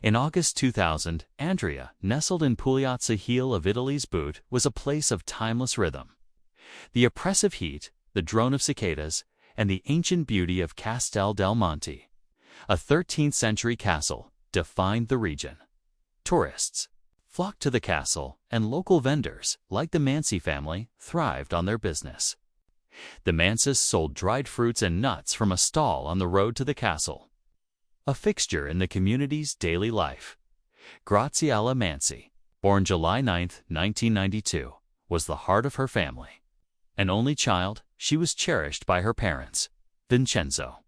In August 2000, Andria, nestled in Pugliazza heel of Italy's boot, was a place of timeless rhythm. The oppressive heat, the drone of cicadas, and the ancient beauty of Castel del Monte, a 13th-century castle, defined the region. Tourists flocked to the castle, and local vendors, like the Mansi family, thrived on their business. The Mansis sold dried fruits and nuts from a stall on the road to the castle, a fixture in the community's daily life. Graziella Mansi, born July 9, 1992, was the heart of her family. An only child, she was cherished by her parents, Vincenzo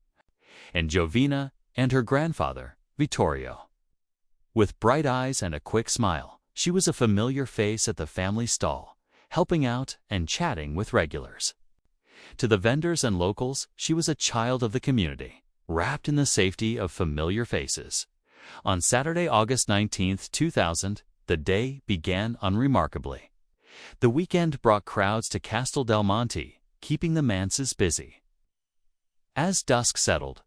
and Giovina, and her grandfather, Vittorio. With bright eyes and a quick smile, she was a familiar face at the family stall, helping out and chatting with regulars. To the vendors and locals, she was a child of the community, wrapped in the safety of familiar faces. On Saturday, August 19, 2000, the day began unremarkably. The weekend brought crowds to Castel del Monte, keeping the Manses busy. As dusk settled,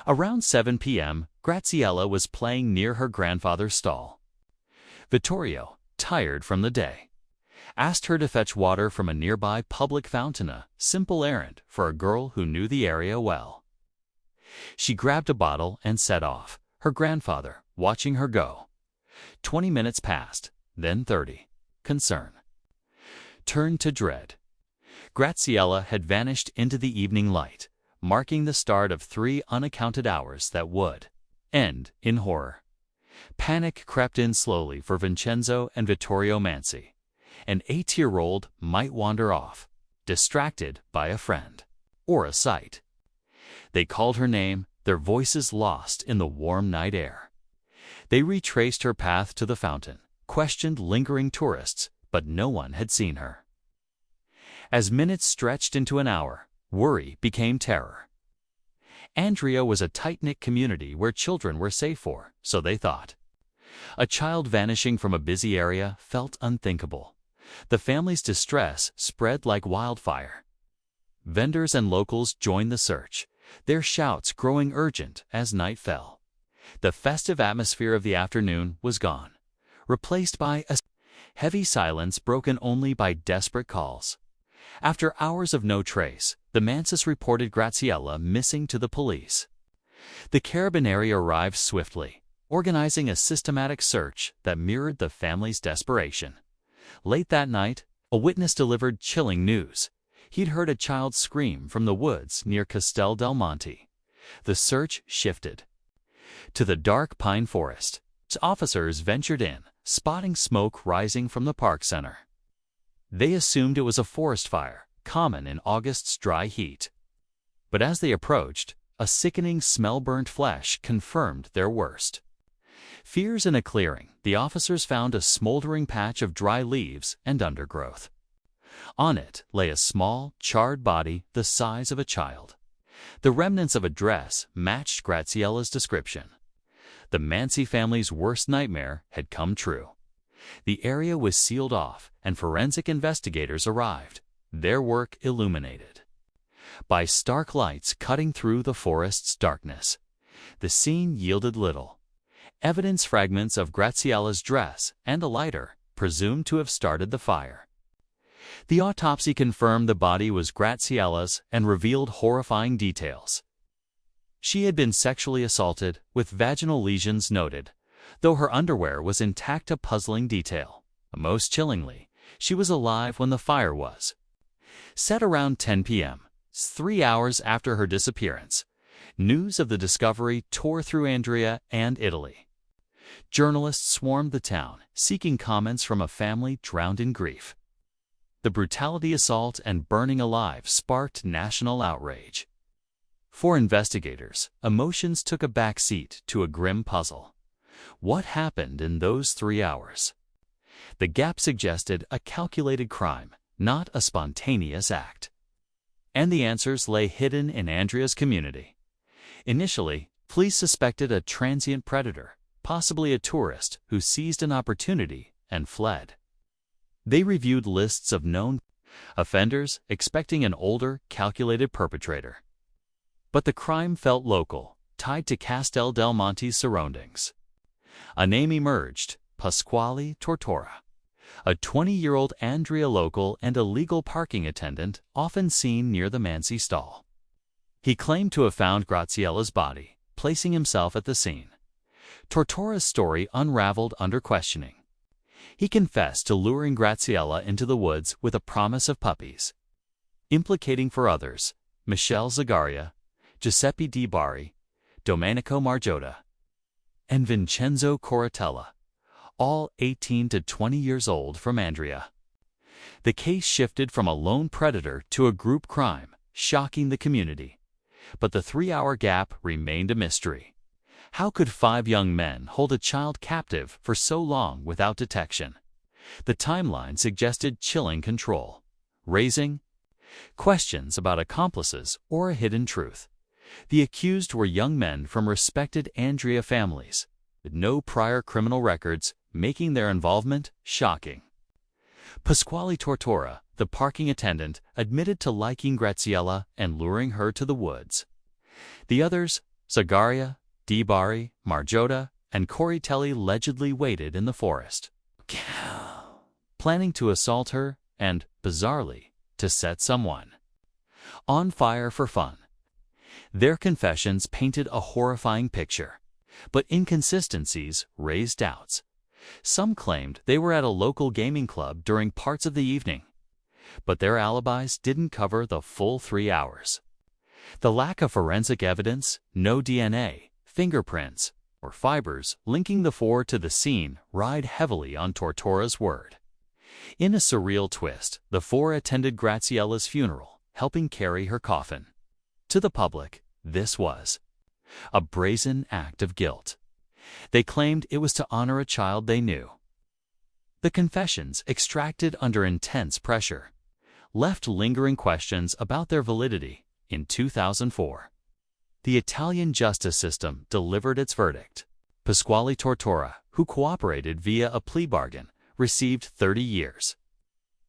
around 7 p.m., Graziella was playing near her grandfather's stall. Vittorio, tired from the day, asked her to fetch water from a nearby public fountain, a simple errand for a girl who knew the area well. She grabbed a bottle and set off, her grandfather watching her go. 20 minutes passed, then 30. Concern turned to dread. Graziella had vanished into the evening light, marking the start of 3 unaccounted hours that would end in horror. Panic crept in slowly for Vincenzo and Vittorio Mansi. An 8-year-old might wander off, distracted by a friend or a sight. They called her name, their voices lost in the warm night air. They retraced her path to the fountain, questioned lingering tourists, but no one had seen her. As minutes stretched into an hour, worry became terror. Andria was a tight-knit community where children were safe for, so they thought. A child vanishing from a busy area felt unthinkable. The family's distress spread like wildfire. Vendors and locals joined the search, their shouts growing urgent as night fell. The festive atmosphere of the afternoon was gone, replaced by a heavy silence broken only by desperate calls. After hours of no trace, the Manses reported Graziella missing to the police. The Carabinieri arrived swiftly, organizing a systematic search that mirrored the family's desperation. Late that night, a witness delivered chilling news. He'd heard a child scream from the woods near Castel del Monte. The search shifted to the dark pine forest. Officers ventured in, spotting smoke rising from the park center. They assumed it was a forest fire, common in August's dry heat. But as they approached, a sickening smell of burnt flesh confirmed their worst fears. In a clearing, the officers found a smoldering patch of dry leaves and undergrowth. On it lay a small, charred body the size of a child. The remnants of a dress matched Graziella's description. The Mansi family's worst nightmare had come true. The area was sealed off, and forensic investigators arrived, their work illuminated by stark lights cutting through the forest's darkness. The scene yielded little. Evidence fragments of Graziella's dress and a lighter, presumed to have started the fire. The autopsy confirmed the body was Graziella's and revealed horrifying details. She had been sexually assaulted, with vaginal lesions noted, though her underwear was intact, a puzzling detail. Most chillingly, she was alive when the fire was set around 10 p.m., 3 hours after her disappearance. News of the discovery tore through Andria and Italy. Journalists swarmed the town, seeking comments from a family drowned in grief. The brutality, assault, and burning alive sparked national outrage. For investigators, emotions took a back seat to a grim puzzle. What happened in those 3 hours? The gap suggested a calculated crime, not a spontaneous act. And the answers lay hidden in Andria's community. Initially, police suspected a transient predator, possibly a tourist who seized an opportunity and fled. They reviewed lists of known offenders, expecting an older, calculated perpetrator. But the crime felt local, tied to Castel del Monte's surroundings. A name emerged: Pasquale Tortora, a 20-year-old Andria local and illegal parking attendant often seen near the Mansi stall. He claimed to have found Graziella's body, placing himself at the scene. Tortora's story unraveled under questioning. He confessed to luring Graziella into the woods with a promise of puppies, implicating for others Michele Zagaria, Giuseppe Di Bari, Domenico Margiotta, and Vincenzo Corratella, all 18 to 20 years old from Andria. The case shifted from a lone predator to a group crime, shocking the community. But the 3-hour gap remained a mystery. How could 5 young men hold a child captive for so long without detection? The timeline suggested chilling control, raising questions about accomplices or a hidden truth. The accused were young men from respected Andria families, with no prior criminal records, making their involvement shocking. Pasquale Tortora, the parking attendant, admitted to liking Graziella and luring her to the woods. The others, Zagaria, Di Bari, Margiotta, and Coritelli, allegedly waited in the forest, planning to assault her and, bizarrely, to set someone on fire for fun. Their confessions painted a horrifying picture, but inconsistencies raised doubts. Some claimed they were at a local gaming club during parts of the evening, but their alibis didn't cover the full 3 hours. The lack of forensic evidence, no DNA, fingerprints, or fibers linking the 4 to the scene relied heavily on Tortora's word. In a surreal twist, the 4 attended Graziella's funeral, helping carry her coffin. To the public, this was a brazen act of guilt. They claimed it was to honor a child they knew. The confessions, extracted under intense pressure, left lingering questions about their validity. In 2004, the Italian justice system delivered its verdict. Pasquale Tortora, who cooperated via a plea bargain, received 30 years.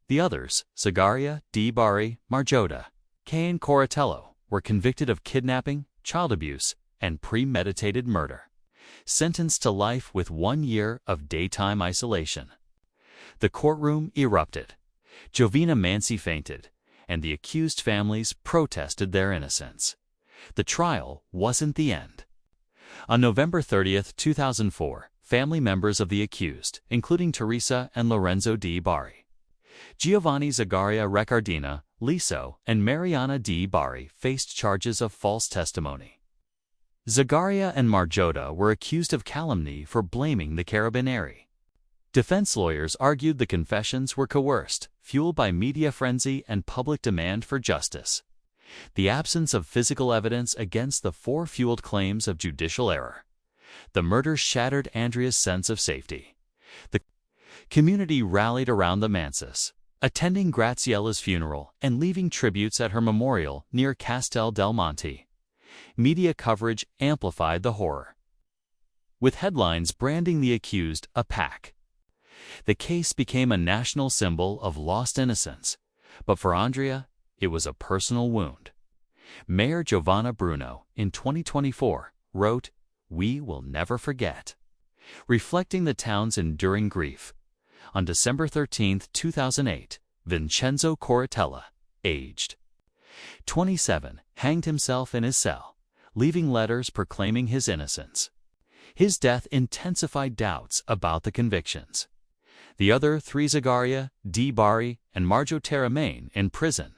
The others, Zagaria, Di Bari, Margiotta, and Coratello, were convicted of kidnapping, child abuse, and premeditated murder, sentenced to life with 1 year of daytime isolation. The courtroom erupted. Giovanna Mansi fainted, and the accused families protested their innocence. The trial wasn't the end. On November 30, 2004, family members of the accused, including Teresa and Lorenzo Di Bari, Giovanni Zagaria Recardina, Liso, and Mariana Di Bari, faced charges of false testimony. Zagaria and Margiotta were accused of calumny for blaming the Carabinieri. Defense lawyers argued the confessions were coerced, fueled by media frenzy and public demand for justice. The absence of physical evidence against the 4 fueled claims of judicial error. The murders shattered Andria's sense of safety. The community rallied around the Mansis, attending Graziella's funeral and leaving tributes at her memorial near Castel del Monte. Media coverage amplified the horror, with headlines branding the accused a pack. The case became a national symbol of lost innocence, but for Andria, it was a personal wound. Mayor Giovanna Bruno, in 2024, wrote, "We will never forget," reflecting the town's enduring grief. On December 13, 2008, Vincenzo Corratella, aged 27, hanged himself in his cell, leaving letters proclaiming his innocence. His death intensified doubts about the convictions. The other 3, Zagaria, Di Bari, and Margiotta, remain in prison,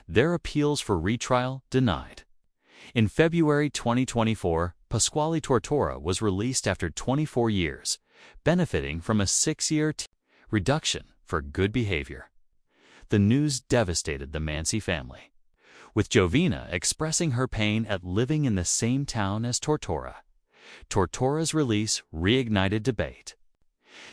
their appeals for retrial denied. In February 2024, Pasquale Tortora was released after 24 years, benefiting from a 6-year reduction for good behavior. The news devastated the Mansi family, with Giovanna expressing her pain at living in the same town as Tortora. Tortora's release reignited debate.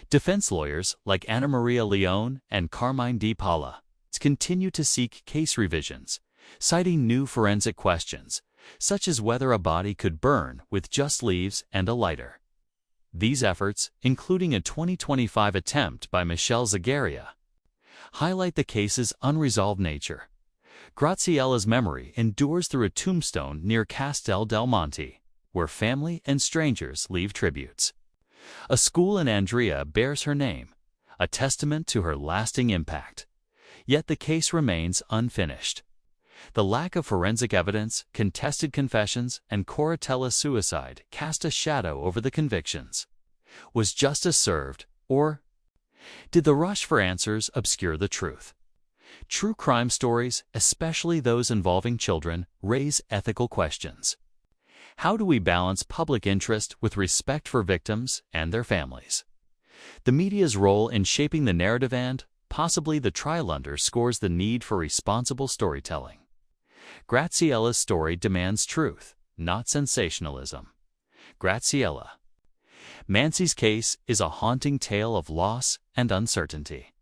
Defense lawyers like Anna Maria Leone and Carmine Di Paola continue to seek case revisions, citing new forensic questions, such as whether a body could burn with just leaves and a lighter. These efforts, including a 2025 attempt by Michele Zagaria, highlight the case's unresolved nature. Graziella's memory endures through a tombstone near Castel del Monte, where family and strangers leave tributes. A school in Andrea bears her name, a testament to her lasting impact. Yet the case remains unfinished. The lack of forensic evidence, contested confessions, and Coratella's suicide cast a shadow over the convictions. Was justice served, or did the rush for answers obscure the truth? True crime stories, especially those involving children, raise ethical questions. How do we balance public interest with respect for victims and their families? The media's role in shaping the narrative and, possibly the trial underscores the need for responsible storytelling. Graziella's story demands truth, not sensationalism. Graziella Mansi's case is a haunting tale of loss and uncertainty.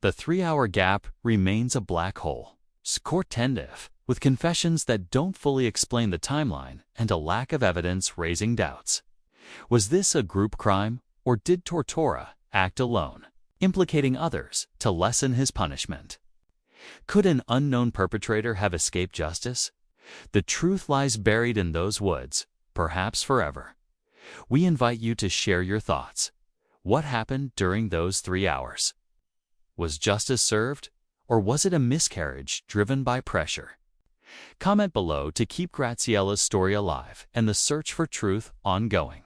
The 3-hour gap remains a black hole, scortendive, with confessions that don't fully explain the timeline and a lack of evidence raising doubts. Was this a group crime, or did Tortora act alone, implicating others to lessen his punishment? Could an unknown perpetrator have escaped justice? The truth lies buried in those woods, perhaps forever. We invite you to share your thoughts. What happened during those 3 hours? Was justice served, or was it a miscarriage driven by pressure? Comment below to keep Graziella's story alive and the search for truth ongoing.